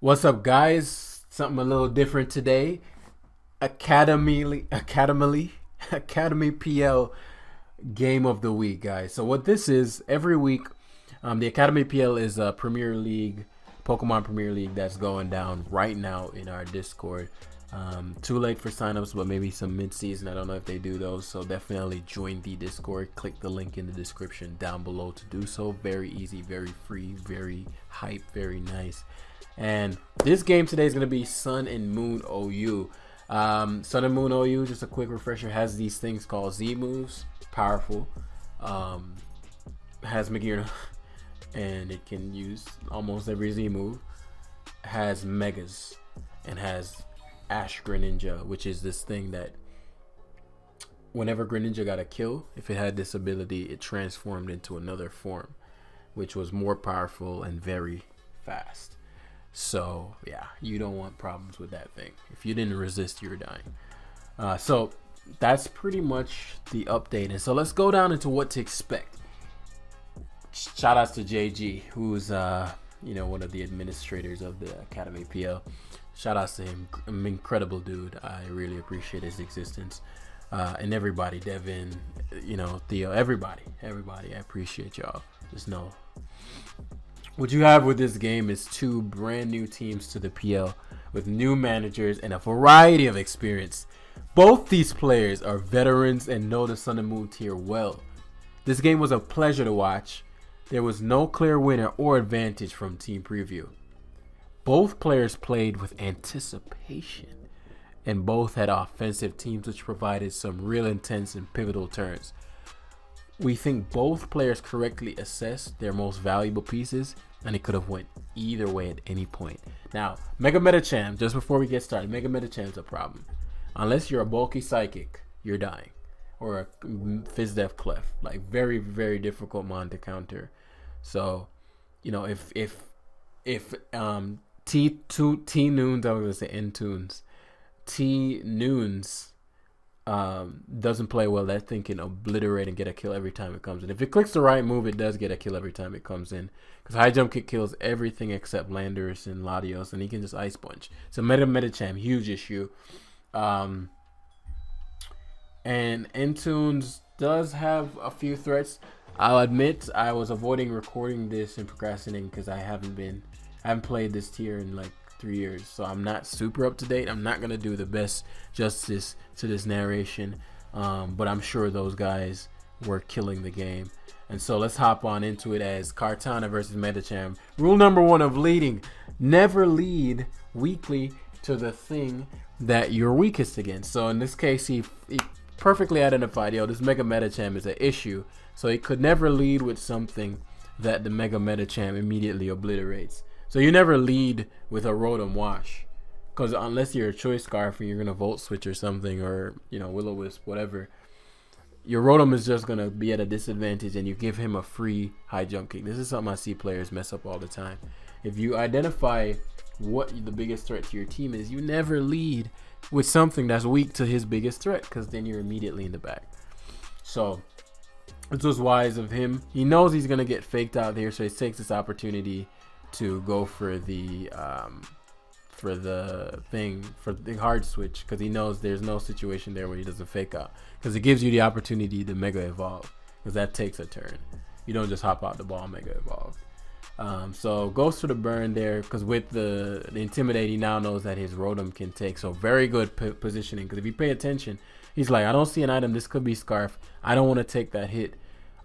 What's up, guys? Something a little different today. Academy PL game of the week, guys. So what this is, every week, the Academy PL is a Premier League, Pokemon Premier League that's going down right now in our Discord. Too late for signups, but maybe some mid-season. I don't know if they do those, so definitely join the Discord. Click the link in the description down below to do so. Very easy, very free, very hype, very nice. And this game today is going to be Sun and Moon OU. Sun and Moon OU, just a quick refresher, has these things called Z moves. Powerful. Has Magearna, and it can use almost every Z move. Has Megas, and has Ash-Greninja, which is this thing that whenever Greninja got a kill, if it had this ability, it transformed into another form, which was more powerful and very fast. So yeah, you don't want problems with that thing. If you didn't resist, you're dying. So that's pretty much the update. And so let's go down into what to expect. Shout outs to JG, who's one of the administrators of the Academy PL. Shout outs to him, an incredible dude. I really appreciate his existence. And everybody, Devin, Theo, everybody. I appreciate y'all. Just know what you have with this game is two brand new teams to the PL with new managers and a variety of experience. Both these players are veterans and know the Sun and Moon tier well. This game was a pleasure to watch. There was no clear winner or advantage from team preview. Both players played with anticipation, and both had offensive teams which provided some real intense and pivotal turns. We think both players correctly assessed their most valuable pieces, and it could have went either way at any point. Now, Mega Metacham, just before we get started, Mega Metacham's a problem. Unless you're a bulky psychic, you're dying. Or a Fizdef Clef. Like, very, very difficult mon to counter. So, if TNunes, I was gonna say TNunes, TNunes doesn't play well, that thing can obliterate and get a kill every time it comes in. If it clicks the right move, it does get a kill every time it comes in. Because high jump kick kills everything except Landorus and Latios, and he can just ice punch. So Metacham, huge issue. And TNunes does have a few threats. I'll admit I was avoiding recording this and procrastinating because I haven't played this tier in like 3 years, so I'm not super up to date. I'm not gonna do the best justice to this narration, but I'm sure those guys were killing the game. And so let's hop on into it as Kartana versus Metacham. Rule number 1 of leading: never lead weakly to the thing that you're weakest against. So in this case, he perfectly identified, this Mega Metacham is an issue, so he could never lead with something that the Mega Metacham immediately obliterates. So you never lead with a Rotom Wash, because unless you're a Choice Scarf and you're gonna Volt Switch or something, or Will-O-Wisp, whatever, your Rotom is just gonna be at a disadvantage, and you give him a free high jump kick. This is something I see players mess up all the time. If you identify what the biggest threat to your team is, you never lead with something that's weak to his biggest threat, because then you're immediately in the back. So this was wise of him. He knows he's gonna get faked out there, so he takes this opportunity to go for the hard switch, because he knows there's no situation there where he doesn't fake out, because it gives you the opportunity to Mega Evolve, because that takes a turn. You don't just hop out the ball and Mega Evolve. So goes for the burn there, because with the Intimidate, he now knows that his Rotom can take. So very good positioning, because if you pay attention, he's like, I don't see an item, this could be Scarf, I don't want to take that hit.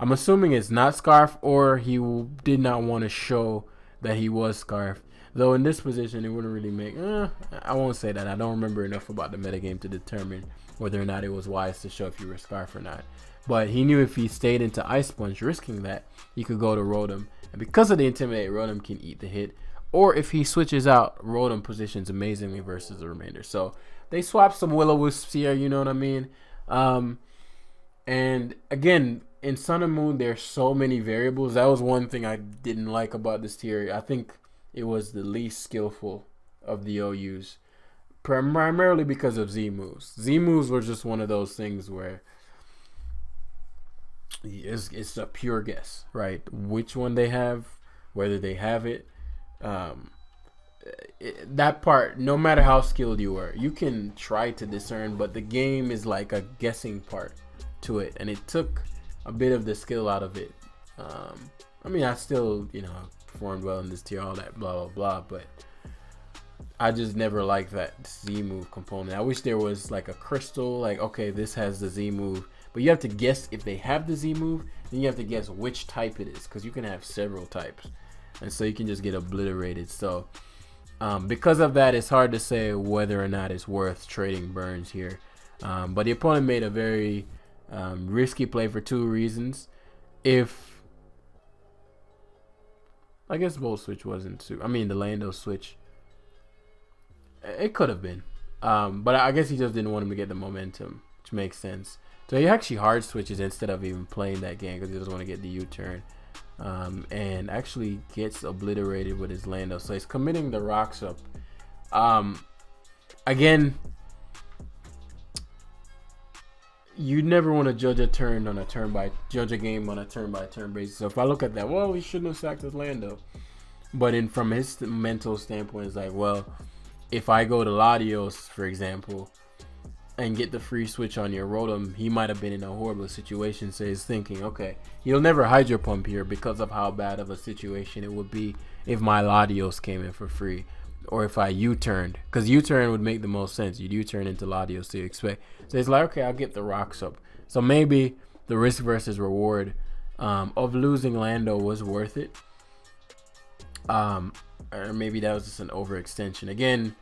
I'm assuming it's not Scarf, or he did not want to show that he was Scarf. Though in this position, it wouldn't really make... I won't say that. I don't remember enough about the metagame to determine whether or not it was wise to show if you were Scarf or not. But he knew if he stayed into Ice Punch, risking that, he could go to Rotom. And because of the Intimidate, Rotom can eat the hit. Or if he switches out, Rotom positions amazingly versus the remainder. So they swapped some Will-O-Wisps here, you know what I mean? And again, in Sun and Moon, there's so many variables. That was one thing I didn't like about this tier. I think it was the least skillful of the OUs, primarily because of Z moves. Z moves were just one of those things where it's a pure guess, right? Which one they have, whether they have it, that part, no matter how skilled you are, you can try to discern, but the game is like a guessing part to it, and it took a bit of the skill out of it. I mean, I still, performed well in this tier, all that blah blah blah, but I just never liked that Z move component. I wish there was like a crystal, like, okay, this has the Z move, but you have to guess if they have the Z move, then you have to guess which type it is, because you can have several types, and so you can just get obliterated. So because of that, it's hard to say whether or not it's worth trading burns here. But the opponent made a very risky play for two reasons. If I guess Volt Switch wasn't the Lando switch, it could have been, but I guess he just didn't want him to get the momentum, which makes sense. So he actually hard switches instead of even playing that game because he doesn't want to get the U-turn, and actually gets obliterated with his Lando. So he's committing the rocks up. Again, you never want to judge a game on a turn by turn basis. So if I look at that, well, he shouldn't have sacked his Lando, but from his mental standpoint, it's like, well, if I go to Latios, for example, and get the free switch on your Rotom, he might have been in a horrible situation. So he's thinking, okay, he'll never Hydro Pump here because of how bad of a situation it would be if my Latios came in for free, or if I U-turned, because U-turn would make the most sense. You'd U-turn into Latios, so you expect. So he's like, okay, I'll get the rocks up. So maybe the risk versus reward of losing Lando was worth it. Or maybe that was just an overextension. Again,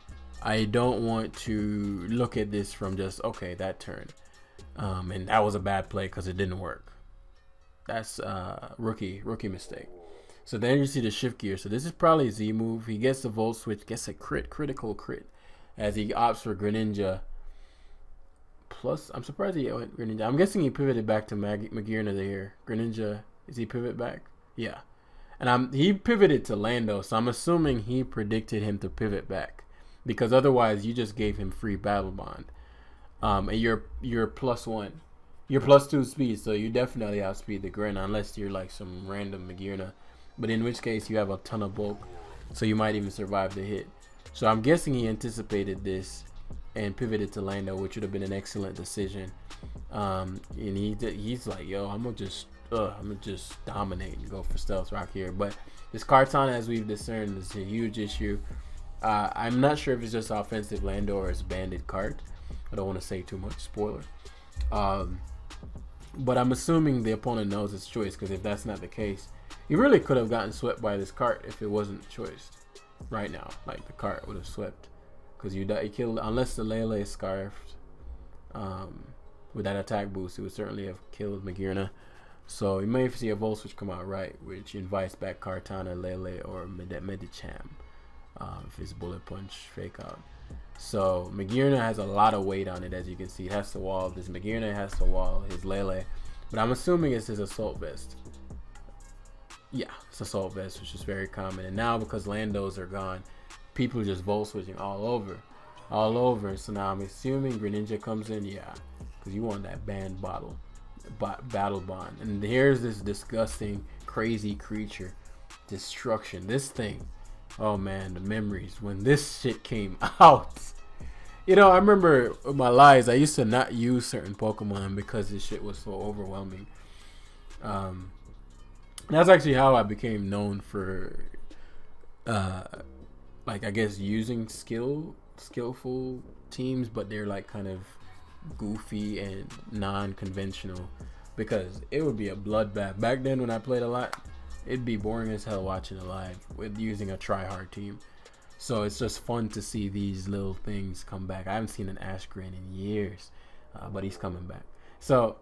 I don't want to look at this from just, okay, that turn, and that was a bad play because it didn't work. That's rookie mistake. So then you see the shift gear. So this is probably a Z move. He gets the Volt Switch, gets a critical crit, as he opts for Greninja. Plus, I'm surprised he went Greninja. I'm guessing he pivoted back to Magearna here. Greninja, is he pivot back? Yeah. And he pivoted to Lando, so I'm assuming he predicted him to pivot back, because otherwise you just gave him free Battle Bond. And you're +1. You're +2 speed, so you definitely outspeed the Gren, unless you're like some random Magearna. But in which case you have a ton of bulk, so you might even survive the hit. So I'm guessing he anticipated this and pivoted to Lando, which would have been an excellent decision. And he's like, yo, I'm gonna just dominate and go for Stealth Rock here. But this Kartana, as we've discerned, is a huge issue. I'm not sure if it's just offensive Lando or it's banded cart. I don't want to say too much, spoiler. But I'm assuming the opponent knows his choice, because if that's not the case, he really could have gotten swept by this cart if it wasn't choiced right now. Like, the cart would have swept, because you killed, unless the Lele scarfed with that attack boost, it would certainly have killed Magearna. So you may see a Volt Switch come out right, which invites back Kartana, Lele, or Medicham if it's Bullet Punch fake out. So Magearna has a lot of weight on it, as you can see. It has to wall this Magearna, it has to wall his Lele, but I'm assuming it's his Assault Vest. Yeah, it's Assault Vest, which is very common. And now because Landos are gone, people are just Volt Switching all over. So now I'm assuming Greninja comes in, yeah, because you want that banned Battle Bond. And here's this disgusting, crazy creature, Destruction. This thing, oh man, the memories when this shit came out. I remember with my lives, I used to not use certain Pokemon because this shit was so overwhelming. That's actually how I became known for, like, I guess using skillful teams, but they're like kind of goofy and non-conventional, because it would be a bloodbath. Back then when I played a lot, it'd be boring as hell watching it live with using a try-hard team. So it's just fun to see these little things come back. I haven't seen an Ash-Greninja in years, but he's coming back. So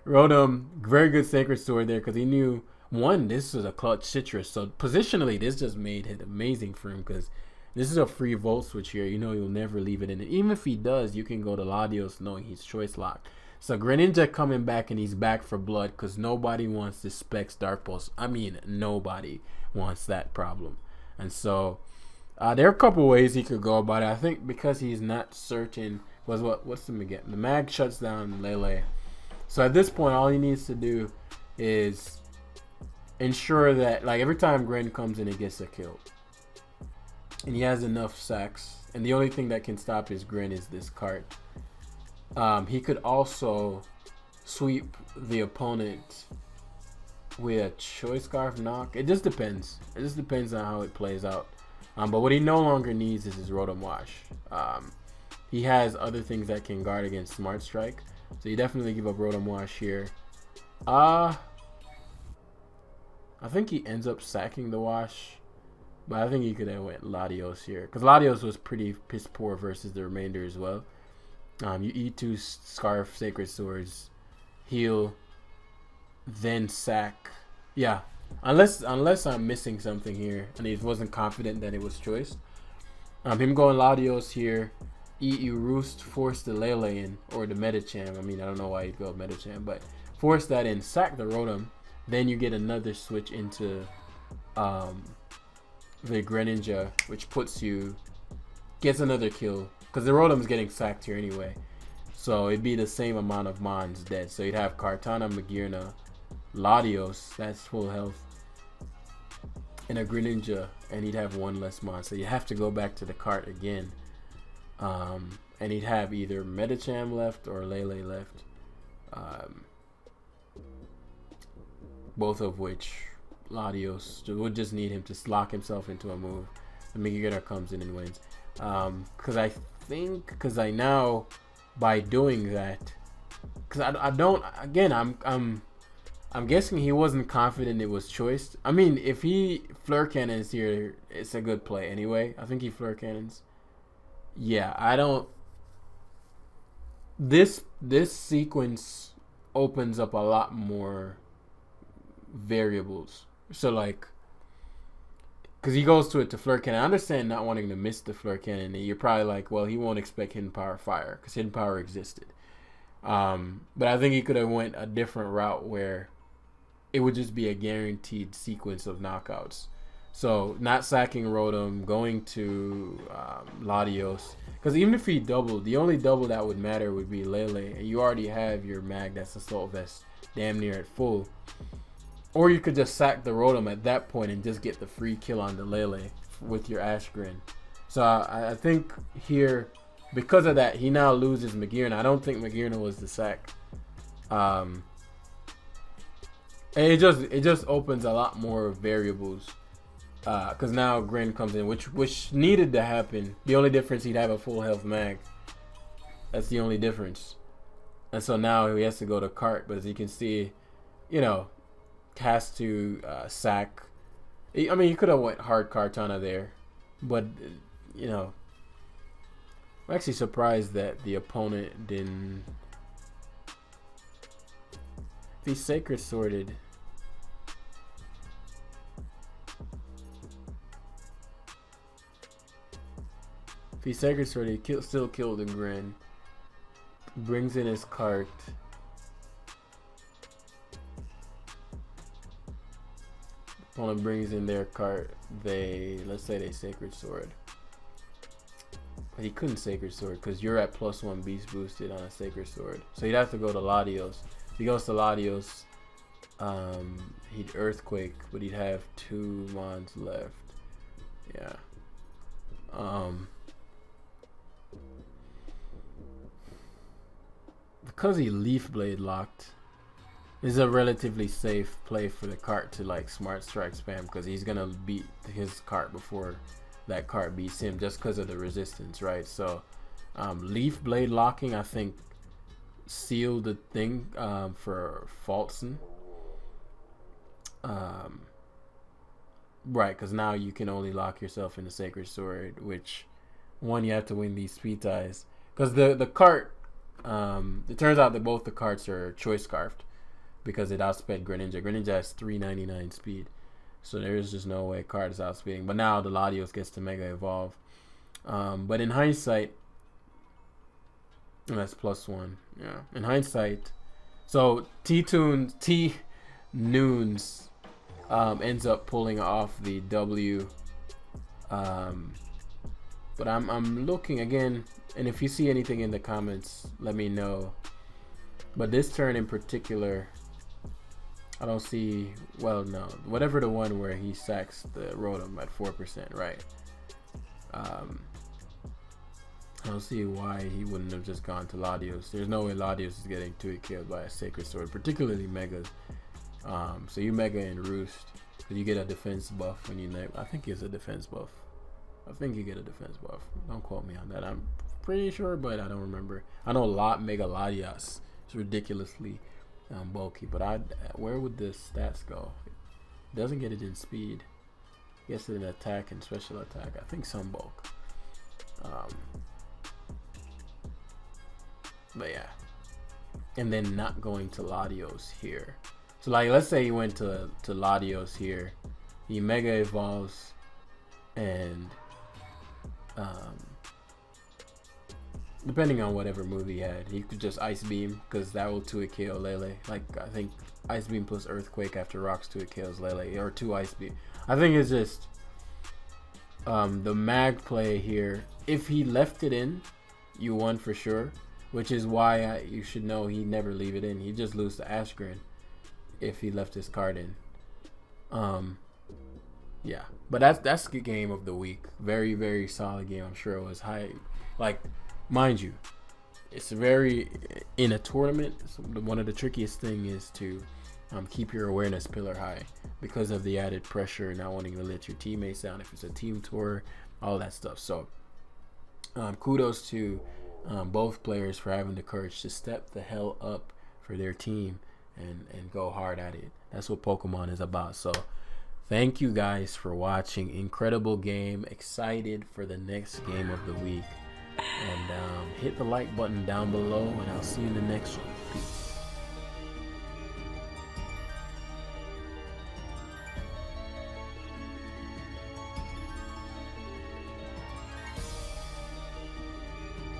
Rotom, very good Sacred Sword there, because he knew, one, this was a clutch citrus. So positionally, this just made it amazing for him, because this is a free Volt Switch here. He'll never leave it in. And even if he does, you can go to Latios knowing he's choice locked. So Greninja coming back, and he's back for blood, because nobody wants this Specs Dark Pulse. I mean, nobody wants that problem. And so there are a couple ways he could go about it. I think because he's not certain, what's the Mag? The Mag shuts down Lele. So at this point, all he needs to do is ensure that, like, every time Gren comes in, it gets a kill. and he has enough sacks. And the only thing that can stop his Grin is this cart. He could also sweep the opponent with a choice scarf knock. It just depends. It just depends on how it plays out. But what he no longer needs is his Rotom Wash. He has other things that can guard against Smart Strike. So you definitely give up Rotom Wash here. I think he ends up sacking the Wash. But I think he could have went Latios here. Because Latios was pretty piss poor versus the remainder as well. You eat 2 Scarf Sacred Swords. Heal. Then sack. Yeah. Unless I'm missing something here. And he wasn't confident that it was choice. Him going Latios here. Eat you Roost, force the Lele in, or the Medicham. I mean, I don't know why you'd go Medicham, but force that in, sack the Rotom. Then you get another switch into the Greninja, which gets another kill. Because the Rotom's getting sacked here anyway. So it'd be the same amount of Mons dead. So you'd have Kartana, Magearna, Latios, that's full health, and a Greninja, and he'd have 1 less Mon. So you have to go back to the cart again. And he'd have either Medicham left or Lele left. Both of which Latios would just need him to lock himself into a move. The Magearna comes in and wins. Because I now, by doing that, because I don't, again, I'm guessing he wasn't confident it was choice. I mean, if he Fleur Cannons here, it's a good play anyway. I think he Fleur Cannons. Yeah, I don't. This sequence opens up a lot more variables. So like, because he goes to it to Fleur Cannon. I understand not wanting to miss the Fleur Cannon. You're probably like, well, he won't expect Hidden Power Fire because Hidden Power existed. But I think he could have went a different route where it would just be a guaranteed sequence of knockouts. So not sacking Rotom, going to Latios. Because even if he doubled, the only double that would matter would be Lele. And you already have your Mag, that's Assault Vest, damn near at full. Or you could just sack the Rotom at that point and just get the free kill on the Lele with your Ash-Grin. So I think here, because of that, he now loses Magearna. I don't think Magearna was the sack. And it just opens a lot more variables. Because now Grin comes in, which needed to happen. The only difference, he'd have a full health Mag. That's the only difference. And so now he has to go to cart. But as you can see, you know, has to sack. I mean, you could have went hard Kartana there. But, you know, I'm actually surprised that the opponent didn't. If he Sacred Sworded. If he Sacred Sworded, he still killed the Grin. Brings in his cart. Opponent brings in their cart. Let's say they Sacred Sword. But he couldn't Sacred Sword because you're at +1 Beast boosted on a Sacred Sword. So he'd have to go to Latios. If he goes to Latios, he'd Earthquake, but he'd have 2 Mons left. Yeah. Because he Leaf Blade locked, this is a relatively safe play for the cart to like Smart Strike spam because he's gonna beat his cart before that cart beats him just because of the resistance, right? So Leaf Blade locking, I think, sealed the thing for Faultson. Right, because now you can only lock yourself in the Sacred Sword, which one, you have to win these speed ties because the cart. It turns out that both the carts are choice scarfed because it outsped Greninja. Greninja has 399 speed, so there's just no way cart is outspeeding. But now the Latios gets to Mega Evolve. But in hindsight, that's +1. Yeah, in hindsight, so TNunes ends up pulling off the W. But I'm looking again. And if you see anything in the comments, let me know. But this turn in particular, I don't see, well, no. Whatever the one where he sacks the Rotom at 4%, right? Um, I don't see why he wouldn't have just gone to Latios. There's no way Latios is getting 2 killed by a Sacred Sword, particularly Megas. So you Mega and Roost, you get a defense buff when you I think it's a defense buff. I think you get a defense buff. Don't quote me on that. I'm pretty sure, but I don't remember. I know Mega Latias is ridiculously bulky, but where would the stats go? It doesn't get it in speed. It gets it in attack and special attack. I think some bulk. But yeah, and then not going to Latios here. So like, let's say he went to Latios here, he Mega evolves, and depending on whatever move he had, he could just Ice Beam, because that will 2-hit KO Lele. Like, I think Ice Beam plus Earthquake after rocks 2-hit KOs Lele, or 2 Ice Beam. I think it's just the mag play here. If he left it in, you won for sure, which is why you should know he never leave it in. He just lose to Ash-Greninja if he left his card in. Yeah, but that's the game of the week. Very, very solid game. I'm sure it was high. Like, mind you, it's very, in a tournament, one of the trickiest thing is to keep your awareness pillar high because of the added pressure, not wanting to let your teammates down if it's a team tour, all that stuff. So kudos to both players for having the courage to step the hell up for their team and go hard at it. That's what Pokemon is about. So thank you guys for watching. Incredible game. Excited for the next game of the week. And hit the like button down below, and I'll see you in the next one. Peace.